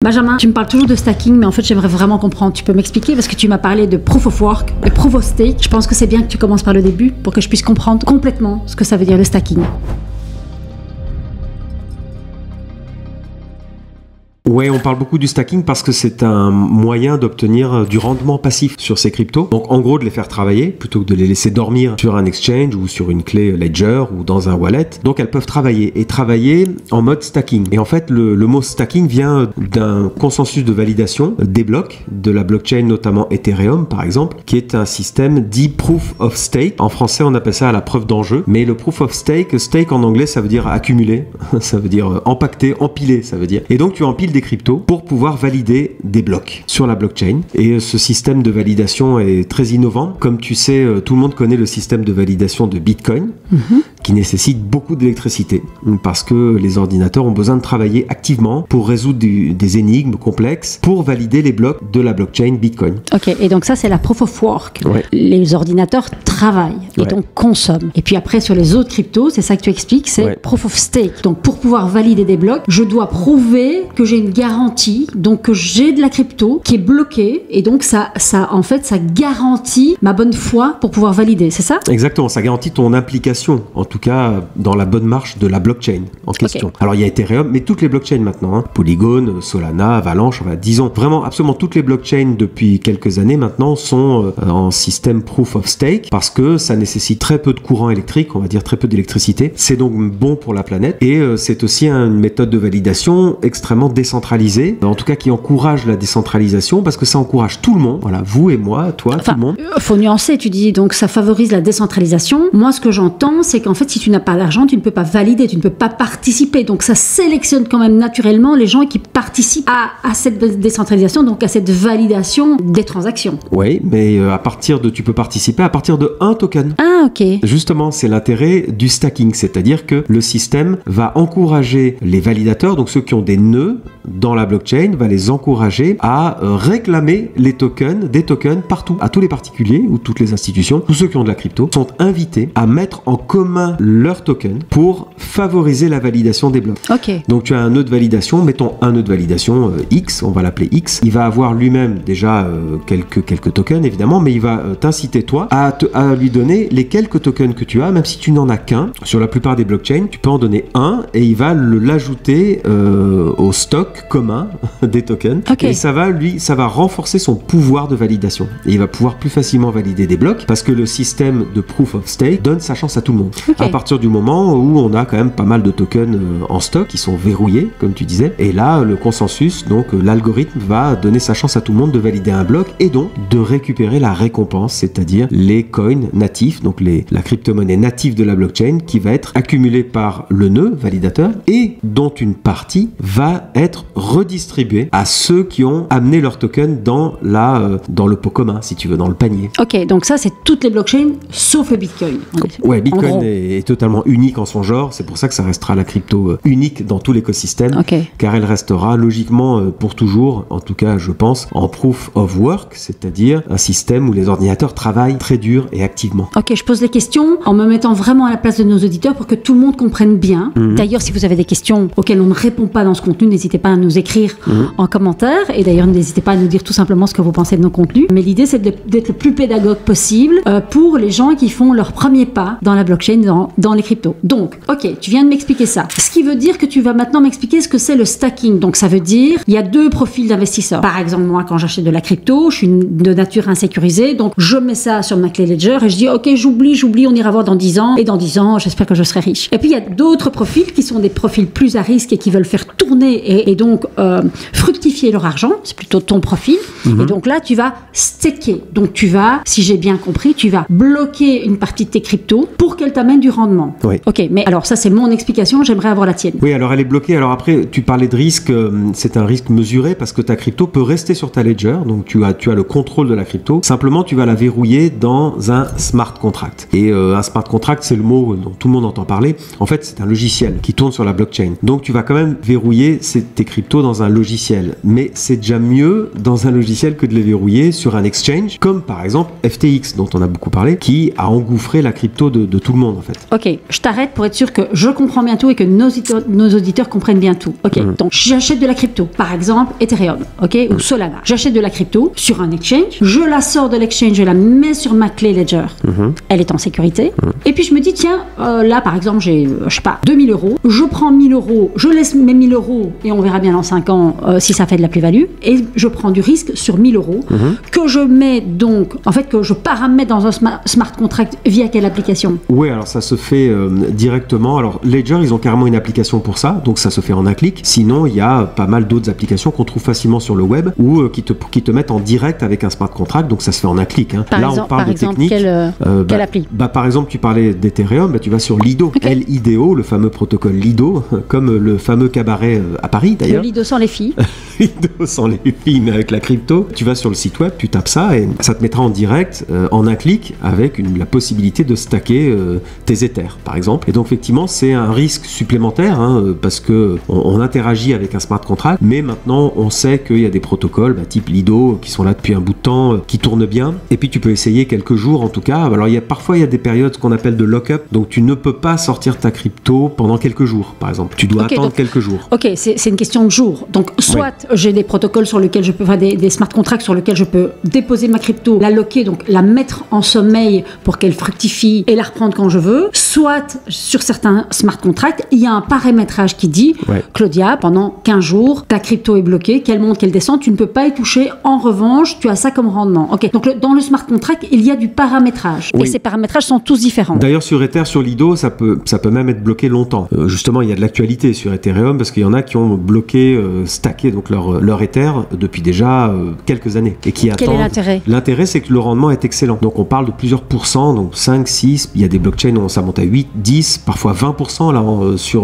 Benjamin, tu me parles toujours de stacking, mais en fait, j'aimerais vraiment comprendre. Tu peux m'expliquer parce que tu m'as parlé de proof of work, de proof of stake. Je pense que c'est bien que tu commences par le début pour que je puisse comprendre complètement ce que ça veut dire le stacking. Ouais, on parle beaucoup du stacking parce que c'est un moyen d'obtenir du rendement passif sur ces cryptos. Donc, en gros, de les faire travailler plutôt que de les laisser dormir sur un exchange ou sur une clé Ledger ou dans un wallet. Donc, elles peuvent travailler en mode stacking. Et en fait, le mot stacking vient d'un consensus de validation des blocs de la blockchain, notamment Ethereum, par exemple, qui est un système dit proof of stake. En français, on appelle ça la preuve d'enjeu. Mais le proof of stake, stake en anglais, ça veut dire accumuler, ça veut dire empacter, empiler, ça veut dire. Et donc, tu empiles des cryptos pour pouvoir valider des blocs sur la blockchain. Et ce système de validation est très innovant. Comme tu sais, tout le monde connaît le système de validation de Bitcoin, qui nécessite beaucoup d'électricité parce que les ordinateurs ont besoin de travailler activement pour résoudre des énigmes complexes pour valider les blocs de la blockchain Bitcoin. Ok, et donc ça, c'est la proof of work. Ouais. Les ordinateurs travaillent et donc consomment. Et puis après, sur les autres cryptos, c'est ça que tu expliques, c'est proof of stake. Donc, pour pouvoir valider des blocs, je dois prouver que j'ai une garantie, donc que j'ai de la crypto qui est bloquée, et donc ça garantit ma bonne foi pour pouvoir valider, c'est ça? Exactement, ça garantit ton implication, en tout cas dans la bonne marche de la blockchain en question. Alors il y a Ethereum, mais toutes les blockchains maintenant, Polygon, Solana, Avalanche, disons vraiment absolument toutes les blockchains depuis quelques années maintenant sont en système proof of stake parce que ça nécessite très peu de courant électrique, on va dire très peu d'électricité. C'est donc bon pour la planète et c'est aussi une méthode de validation extrêmement décentralisée, en tout cas qui encourage la décentralisation parce que ça encourage tout le monde, voilà, vous et moi, toi, tout le monde. Faut nuancer, tu dis, donc ça favorise la décentralisation. Moi, ce que j'entends, c'est qu'en fait, si tu n'as pas d'argent, tu ne peux pas valider, tu ne peux pas participer. Donc ça sélectionne quand même naturellement les gens qui participent à cette décentralisation, donc à cette validation des transactions. Oui, mais tu peux participer à partir de 1 token. Ah, ok. Justement, c'est l'intérêt du stacking, c'est-à-dire que le système va encourager les validateurs, donc ceux qui ont des nœuds dans la blockchain, va les encourager à réclamer des tokens partout, à tous les particuliers ou toutes les institutions, tous ceux qui ont de la crypto sont invités à mettre en commun leurs tokens pour favoriser la validation des blocs. Ok. Donc tu as un nœud de validation, mettons un nœud de validation X, on va l'appeler X, il va avoir lui-même déjà quelques tokens évidemment, mais il va t'inciter toi à lui donner les quelques tokens que tu as, même si tu n'en as qu'un. Sur la plupart des blockchains, tu peux en donner un et il va l'ajouter au stock commun des tokens. Et ça va renforcer son pouvoir de validation. Et il va pouvoir plus facilement valider des blocs parce que le système de proof of stake donne sa chance à tout le monde. À partir du moment où on a quand même pas mal de tokens en stock qui sont verrouillés, comme tu disais. Et là, le consensus, donc l'algorithme va donner sa chance à tout le monde de valider un bloc et donc de récupérer la récompense, c'est-à-dire les coins natifs, donc la crypto-monnaie native de la blockchain qui va être accumulée par le nœud validateur et dont une partie va être redistribuée à ceux qui ont amené leur token dans le pot commun, si tu veux, dans le panier. Ok, donc ça, c'est toutes les blockchains, sauf le Bitcoin. Ouais, Bitcoin est totalement unique en son genre, c'est pour ça que ça restera la crypto unique dans tout l'écosystème, car elle restera logiquement pour toujours, en tout cas, je pense, en proof of work, c'est-à-dire un système où les ordinateurs travaillent très dur et activement. Ok, je pose les questions en me mettant vraiment à la place de nos auditeurs pour que tout le monde comprenne bien. D'ailleurs, si vous avez des questions auxquelles on ne répond pas dans ce contenu, n'hésitez pas à nous écrire en commentaire. Et d'ailleurs, n'hésitez pas à nous dire tout simplement ce que vous pensez de nos contenus. Mais l'idée, c'est d'être le plus pédagogue possible pour les gens qui font leur premier pas dans la blockchain, dans les cryptos. Donc, ok, tu viens de m'expliquer ça. Ce qui veut dire que tu vas maintenant m'expliquer ce que c'est le stacking. Donc, ça veut dire, il y a deux profils d'investisseurs. Par exemple, moi, quand j'achète de la crypto, je suis de nature insécurisée. Donc, je mets ça sur ma clé Ledger et je dis, ok, j'oublie, on ira voir dans 10 ans. Et dans 10 ans, j'espère que je serai riche. Et puis, il y a d'autres profils qui sont des profils plus à risque et qui veulent faire tourner et donc fructifier leur argent. C'est plutôt ton profil. Et donc là, tu vas staker. Donc, tu vas, si j'ai bien compris, tu vas bloquer une partie de tes cryptos pour qu'elle t'amène du rendement. Oui. Ok, mais alors ça, c'est mon explication. J'aimerais avoir la tienne. Oui, alors elle est bloquée. Alors après, tu parlais de risque. C'est un risque mesuré parce que ta crypto peut rester sur ta ledger. Donc, tu as le contrôle de la crypto. Simplement, tu vas la verrouiller dans un smart contract. Et un smart contract, c'est le mot dont tout le monde entend parler. En fait, c'est un logiciel qui tourne sur la blockchain. Donc, tu vas quand même verrouiller tes cryptos dans un logiciel. mais c'est déjà mieux dans un logiciel que de les verrouiller sur un exchange, comme par exemple FTX, dont on a beaucoup parlé, qui a engouffré la crypto de tout le monde en fait. Ok, je t'arrête pour être sûr que je comprends bien tout et que nos auditeurs comprennent bien tout. Ok, donc j'achète de la crypto, par exemple Ethereum, ok, ou Solana. J'achète de la crypto sur un exchange, je la sors de l'exchange, je la mets sur ma clé Ledger. Elle est en sécurité. Et puis je me dis, tiens, là par exemple, j'ai, je sais pas, 2000 euros. Je prends 1000 euros, je laisse mes 1000 euros et on verra bien dans 5 ans si ça fait de la plus-value. Et je prends du risque sur 1000 euros que je mets donc, en fait, que je paramètre dans un smart contract via quelle application? Oui, alors ça se fait directement. Alors Ledger, ils ont carrément une application pour ça, donc ça se fait en un clic. Sinon, il y a pas mal d'autres applications qu'on trouve facilement sur le web ou qui te mettent en direct avec un smart contract, donc ça se fait en un clic. Hein. Là, on parle de technique. Quelle appli? Par exemple, tu parlais d'Ethereum, tu vas sur Lido, Lido, le fameux protocole Lido, comme le fameux cabaret à Paris d'ailleurs. Le Lido sans les filles. Lido sans les filles, mais avec la crypto. Tu vas sur le site web, tu tapes ça et ça te mettra en direct, en un clic, avec la possibilité de stacker tes Ethers, par exemple. Et donc, effectivement, c'est un risque supplémentaire, hein, parce que on interagit avec un smart contract, mais maintenant, on sait qu'il y a des protocoles, type Lido, qui sont là depuis un bout de temps, qui tournent bien. Et puis, tu peux essayer quelques jours, en tout cas. Alors, parfois, il y a des périodes qu'on appelle de lock-up, donc tu ne peux pas sortir ta crypto pendant quelques jours, par exemple. Tu dois attendre quelques jours. Ok, c'est une question de jours. Donc, soit j'ai des protocoles sur lesquels je peux, des smart contracts sur lesquels je peux déposer ma crypto, la locker, donc la mettre en sommeil pour qu'elle fructifie et la reprendre quand je veux. Soit, sur certains smart contracts, il y a un paramétrage qui dit, Claudia, pendant 15 jours, ta crypto est bloquée, qu'elle monte, qu'elle descend, tu ne peux pas y toucher. En revanche, tu as ça comme rendement. Ok, donc dans le smart contract, il y a du paramétrage. Et ces paramétrages sont tous différents. D'ailleurs, sur Ether, sur Lido, ça peut même être bloqué longtemps. Justement, il y a de l'actualité sur Ethereum parce qu'il y en a qui ont bloqué, stacké donc leur Ether depuis déjà quelques années. Et qui Quel est l'intérêt? L'intérêt, c'est que le rendement est excellent. Donc, on parle de plusieurs pourcents, donc 5, 6, il y a des blockchains où ça monte à 8, 10, parfois 20%, là,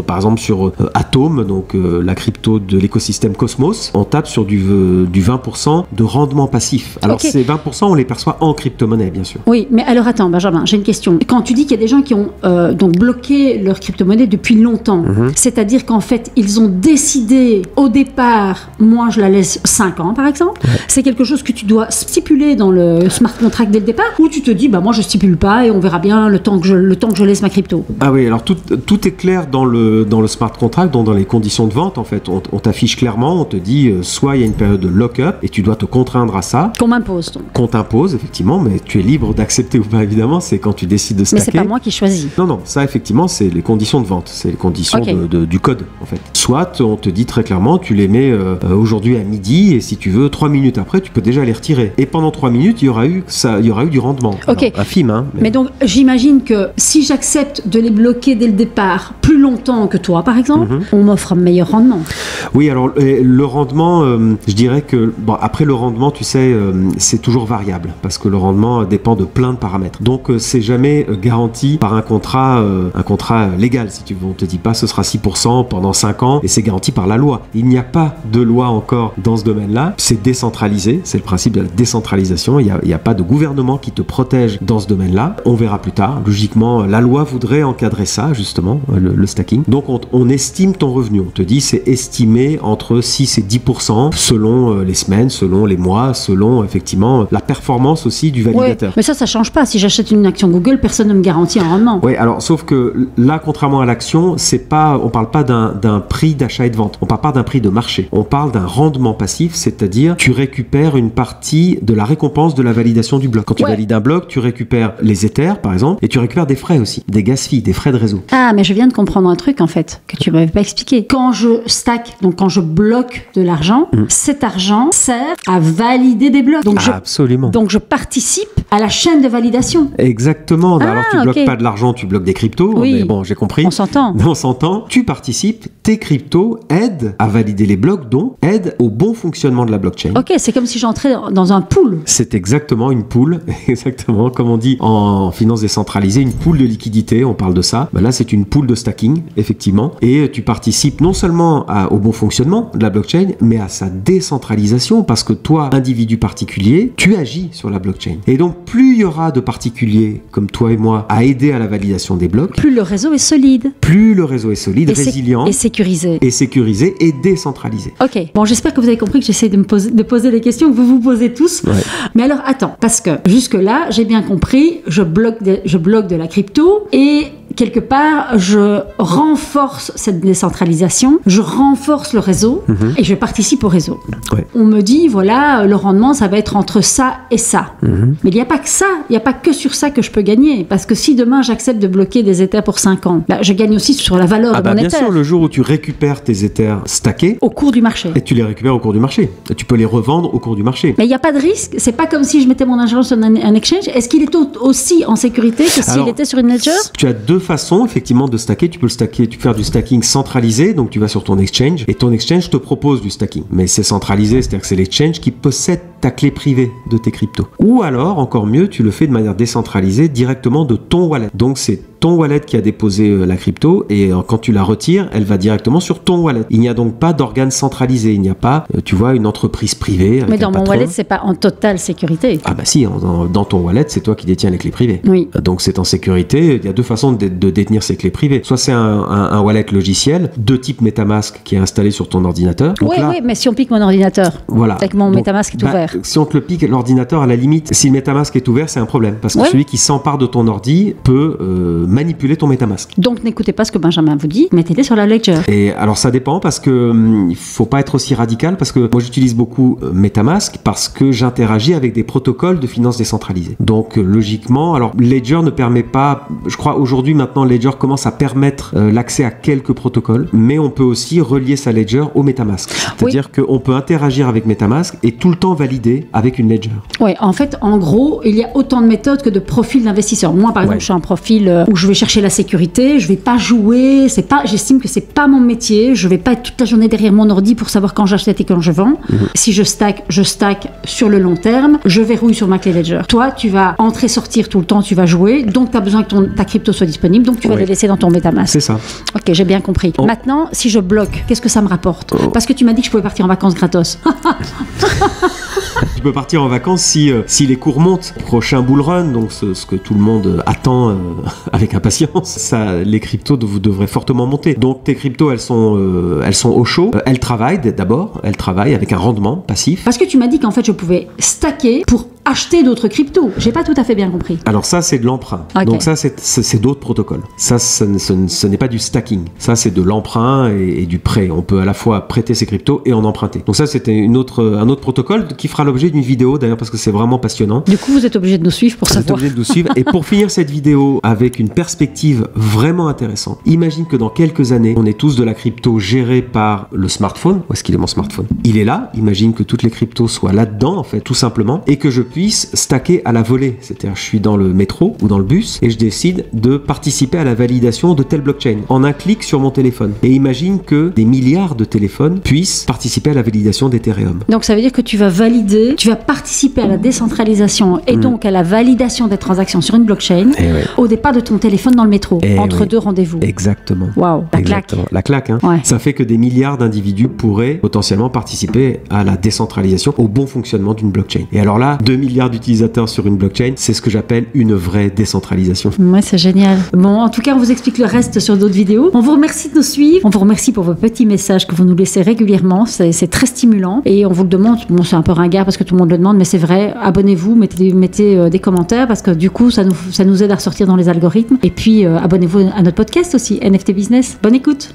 par exemple, sur Atom, donc la crypto de l'écosystème Cosmos, on tape sur du 20% de rendement passif. Alors, ces 20%, on les perçoit en crypto-monnaie, bien sûr. Oui, mais alors attends, Benjamin, j'ai une question. Quand tu dis qu'il y a des gens qui ont donc bloqué leur crypto-monnaie depuis longtemps, c'est-à-dire qu'en fait, ils ont décidé au départ, moi je la laisse 5 ans par exemple, c'est quelque chose que tu dois stipuler dans le smart contract dès le départ, ou tu te dis, moi je stipule pas et on verra bien le temps que je laisse ma crypto? Ah oui, alors tout est clair dans le smart contract, dans les conditions de vente en fait. On t'affiche clairement, on te dit, soit il y a une période de lock-up et tu dois te contraindre à ça. Qu'on m'impose donc. Qu'on t'impose, effectivement, mais tu es libre d'accepter ou pas, évidemment, c'est quand tu décides de stacker. Mais c'est pas moi qui choisis. Non, ça effectivement, c'est les conditions de vente, c'est les conditions du code en fait. Soit on te dit très clairement, tu les mets aujourd'hui à midi et si tu veux, 3 minutes après, tu peux déjà les retirer. Et pendant 3 minutes, il y aura eu du rendement. Ok. Alors, infime, hein. Mais donc, j'imagine que si j'accepte de les bloquer dès le départ plus longtemps que toi, par exemple, on m'offre un meilleur rendement. Oui, alors le rendement, je dirais que, après le rendement, tu sais, c'est toujours variable parce que le rendement dépend de plein de paramètres. Donc, c'est jamais garanti par un contrat légal, si tu veux. On te dit pas ce sera 6% pendant 5 ans et c'est garanti par la loi. Il n'y a pas de loi encore dans ce domaine-là. C'est décentralisé, c'est le principe de la décentralisation. Il n'y a pas de gouvernement qui te protège dans ce domaine-là. On verra plus tard. Logiquement, la loi voudrait encadrer ça, justement, le stacking. Donc, on estime ton revenu. On te dit c'est estimé entre 6 et 10% selon les semaines, selon les mois, selon effectivement la performance aussi du validateur. Ouais, mais ça change pas. Si j'achète une action Google, personne ne me garantit un rendement. Oui, alors sauf que là, contrairement à l'action, on parle pas d'un prix d'achat et de vente. On parle pas d'un prix de marché. On parle d'un rendement passif, c'est-à-dire tu récupères une partie de la récompense de la validation du bloc. Quand tu valides un bloc, tu récupères les Ethers, par exemple, et tu récupères des frais aussi, des gas fees, des frais de réseau. Ah, mais je viens de comprendre un truc en fait que tu m'avais pas expliqué. Quand je stack, donc quand je bloque de l'argent, cet argent sert à valider des blocs. Donc absolument. Donc je participe à la chaîne de validation. Exactement. Alors tu bloques pas de l'argent, tu bloques des cryptos. Oui. Mais bon, j'ai compris. On s'entend. Tu participes, tes cryptos aident à valider les blocs, donc aident au bon fonctionnement de la blockchain. Ok, c'est comme si j'entrais dans un pool. C'est exactement une pool, exactement comme on dit en finance décentralisée, une pool de liquidité, on parle de ça. Là, c'est une pool de stacking, effectivement, et tu participes non seulement au bon fonctionnement de la blockchain, mais à sa décentralisation, parce que toi, individu particulier, tu agis sur la blockchain. Et donc, donc, plus il y aura de particuliers comme toi et moi à aider à la validation des blocs, plus le réseau est solide. Plus le réseau est solide, résilient. Et sécurisé. Et sécurisé et décentralisé. Ok. Bon, j'espère que vous avez compris que j'essaie de poser les questions que vous vous posez tous. Ouais. Mais alors, attends, parce que jusque-là, j'ai bien compris, je bloque de la crypto et quelque part, je renforce cette décentralisation, je renforce le réseau et je participe au réseau. Ouais. On me dit, voilà, le rendement, ça va être entre ça et ça. Mais il n'y a pas que ça, il n'y a pas que sur ça que je peux gagner. Parce que si demain, j'accepte de bloquer des Ethers pour 5 ans, je gagne aussi sur la valeur de mon bien Ether. sûr, le jour où tu récupères tes Ethers stackés, au cours du marché. Et tu les récupères au cours du marché. Et tu peux les revendre au cours du marché. Mais il n'y a pas de risque. C'est pas comme si je mettais mon argent sur un exchange. Est-ce qu'il est aussi en sécurité que s'il était sur une ledger? Tu as deux façons effectivement de stacker. Tu peux le stacker, tu peux faire du stacking centralisé, donc tu vas sur ton exchange et ton exchange te propose du stacking. Mais c'est centralisé, c'est-à-dire que c'est l'exchange qui possède ta clé privée de tes cryptos. Ou alors, encore mieux, tu le fais de manière décentralisée directement de ton wallet. Donc c'est ton wallet qui a déposé la crypto et quand tu la retires, elle va directement sur ton wallet. Il n'y a donc pas d'organe centralisé, il n'y a pas, tu vois, une entreprise privée. Mais dans mon wallet, c'est pas en totale sécurité. Ah bah si, dans ton wallet, c'est toi qui détiens les clés privées. Oui. Donc c'est en sécurité. Il y a deux façons de détenir ces clés privées. Soit c'est un wallet logiciel de type MetaMask qui est installé sur ton ordinateur. Oui, mais si on pique mon ordinateur, voilà. avec mon MetaMask est ouvert. Si on te le pique, l'ordinateur, à la limite, si le MetaMask est ouvert, c'est un problème. Parce que celui qui s'empare de ton ordi peut manipuler ton MetaMask. Donc n'écoutez pas ce que Benjamin vous dit, mettez-les sur la ledger. Et alors ça dépend parce que il faut pas être aussi radical parce que moi j'utilise beaucoup MetaMask parce que j'interagis avec des protocoles de finance décentralisée. Donc logiquement, alors Ledger ne permet pas, je crois aujourd'hui maintenant Ledger commence à permettre l'accès à quelques protocoles, mais on peut aussi relier sa Ledger au MetaMask. C'est-à-dire qu'on peut interagir avec MetaMask et tout le temps valider avec une Ledger. Oui, en fait, en gros, il y a autant de méthodes que de profils d'investisseurs. Moi, par exemple, je suis un profil où je vais chercher la sécurité, je vais pas jouer, j'estime que c'est pas mon métier, je vais pas être toute la journée derrière mon ordi pour savoir quand j'achète et quand je vends. Si je stack sur le long terme, je verrouille sur ma clé Ledger. Toi, tu vas entrer, sortir tout le temps, tu vas jouer, donc tu as besoin que ta crypto soit disponible, donc tu vas les laisser dans ton MetaMask. C'est ça. Ok, j'ai bien compris. Maintenant, si je bloque, qu'est-ce que ça me rapporte? Parce que tu m'as dit que je pouvais partir en vacances gratos. Tu peux partir en vacances si les cours montent. Prochain bull run, donc ce que tout le monde attend avec impatience, ça, les cryptos devraient fortement monter. Donc tes cryptos, elles sont au chaud. Elles travaillent d'abord. Elles travaillent avec un rendement passif. Parce que tu m'as dit qu'en fait je pouvais stacker pour acheter d'autres cryptos. J'ai pas tout à fait bien compris. Alors ça, c'est de l'emprunt. Okay. Donc ça, c'est d'autres protocoles. Ça, ce n'est pas du stacking. Ça, c'est de l'emprunt et du prêt. On peut à la fois prêter ses cryptos et en emprunter. Donc ça, c'était un autre protocole qui fera l'objet d'une vidéo d'ailleurs parce que c'est vraiment passionnant. Du coup, vous êtes obligé de nous suivre pour savoir. Vous êtes obligé de nous suivre. Et pour finir cette vidéo avec une perspective vraiment intéressante, imagine que dans quelques années, on est tous de la crypto gérée par le smartphone. Où est-ce qu'il est mon smartphone? Il est là. Imagine que toutes les cryptos soient là-dedans, en fait, tout simplement, et que je puisse stacker à la volée. C'est-à-dire, je suis dans le métro ou dans le bus et je décide de participer à la validation de telle blockchain en un clic sur mon téléphone. Et imagine que des milliards de téléphones puissent participer à la validation d'Ethereum. Donc, ça veut dire que tu vas valider, tu vas participer à la décentralisation et donc à la validation des transactions sur une blockchain au départ de ton téléphone dans le métro, entre deux rendez-vous. Exactement. Waouh, la claque. La claque, hein. Ouais. Ça fait que des milliards d'individus pourraient potentiellement participer à la décentralisation, au bon fonctionnement d'une blockchain. Et alors là, 2 milliards d'utilisateurs sur une blockchain, c'est ce que j'appelle une vraie décentralisation. Ouais, c'est génial. Bon, en tout cas, on vous explique le reste sur d'autres vidéos. On vous remercie de nous suivre. On vous remercie pour vos petits messages que vous nous laissez régulièrement. C'est très stimulant. Et on vous le demande. Bon, c'est un peu ringard parce que tout le monde le demande, mais c'est vrai. Abonnez-vous, mettez des commentaires parce que du coup, ça nous aide à ressortir dans les algorithmes. Et puis, abonnez-vous à notre podcast aussi, NFT Business. Bonne écoute.